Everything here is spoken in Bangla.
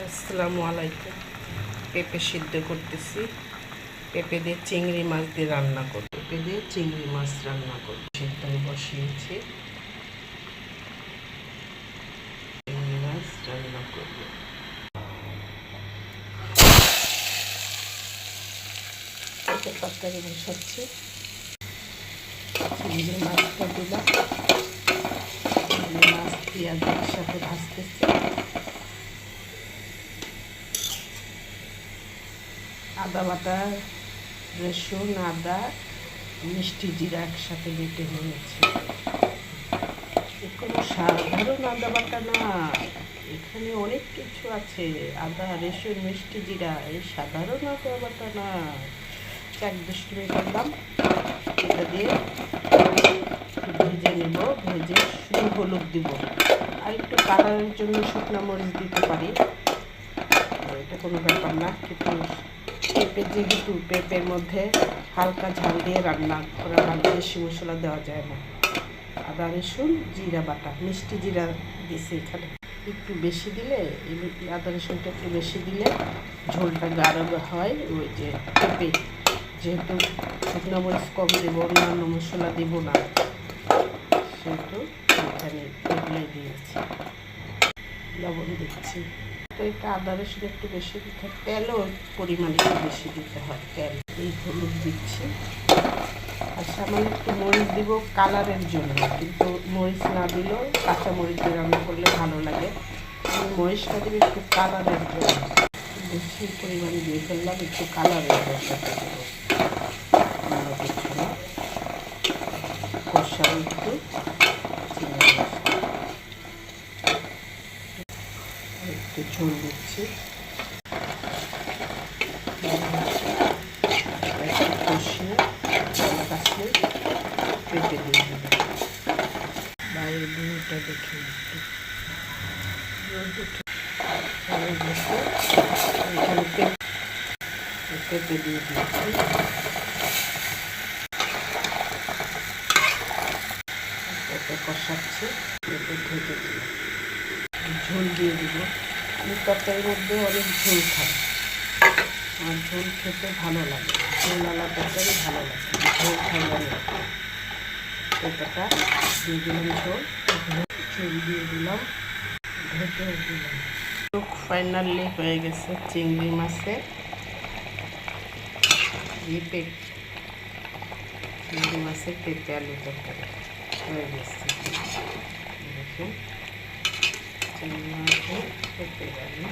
আসসালামু আলাইকুম। পেঁপে সিদ্ধ করতেছি। পেঁপে দিয়ে চিংড়ি মাছ দিয়ে রান্না করব। পেঁপে দিয়ে চিংড়ি মাছ রান্না করব। সিদ্ধ বসিয়েছি, চিংড়ি মাছ রান্না করব। পেঁপে তরকারি বসাচ্ছি। চিংড়ি মাছটা দিলাম। চিংড়ি মাছ পেঁয়াজের সাথে ভাজতেছি। আদা বাটা, রসুন, আদা, মিষ্টি জিরা একসাথে বেটে নিয়েছি। কোনো সাধারণ আদা বাটা না, এখানে অনেক কিছু আছে। আদা, রসুন, মিষ্টি জিরা, এই সাধারণ আদা বাটা না। 1-2 মিনিট করলাম। এটা দিয়ে ভেজে নেব। ভেজে শুধু হলুদ দিব, আর একটু কালারের জন্য শুকনো মরিচ দিতে পারি, এটা কোনো ব্যাপার না। কিন্তু যেহেতু পেঁপের মধ্যে হালকা ঝাল দিয়ে রান্না করা হয়, বেশি মশলা দেওয়া যায় না। আদা, রসুন, জিরা বাটা, মিষ্টি জিরা দিছি এখানে। একটু বেশি দিলে, আদা রসুনটা একটু বেশি দিলে ঝোলটা গাঢ় হয়। ওই যে পেঁপে, যেহেতু শুকনো মরিচ কম দেবো, অন্যান্য মশলা দেব না, সেহেতু এখানে এগুলোই দিয়েছি। লবণ দিচ্ছি। তো এটা আদা রসুন একটু বেশি দিতে হয়, তেলও পরিমাণ একটু বেশি দিতে হয়। তেল, এই হলুদ দিচ্ছি, আর সামান্য একটু মরিচ দিব কালারের জন্য। কিন্তু মরিচ না দিলেও কাঁচা মরিচ দিয়ে রান্না করলে ভালো লাগে। আমি মরিচটা দিব একটু কালারের জন্য, বেশি পরিমাণে দিয়ে ফেললাম, একটু কালারের সাথে দেবো, অন্য কিছু না। কষাও একটু, একটু ঝোল দিচ্ছি, কষিয়ে কাশলে পেঁপে দিয়ে দেবো। বাইরের দুধটা দেখে এখানে পেঁপে দিয়ে দিচ্ছি। পেঁপে কষাচ্ছি, পেঁপে ভেজে দিল, ঝোল দিয়ে দিব। আমি তরকারির মধ্যে অনেক ঝোল খাই, আমার ঝোল খেতে ভালো লাগে। ঝোলওয়ালা তরকারি ভালো লাগে, ঝোল খাইলাম। পেঁপেটা দিয়ে দিলাম, ঝোল দিয়ে দিলাম, ঢেকে দিলাম। ফাইনালি হয়ে গেছে চিংড়ি মাছের চিংড়ি মাছের পেঁপে আলু তরকারি হয়ে গেছে। দেখুন, চিংড়ি মাছের পেঁপে আলু।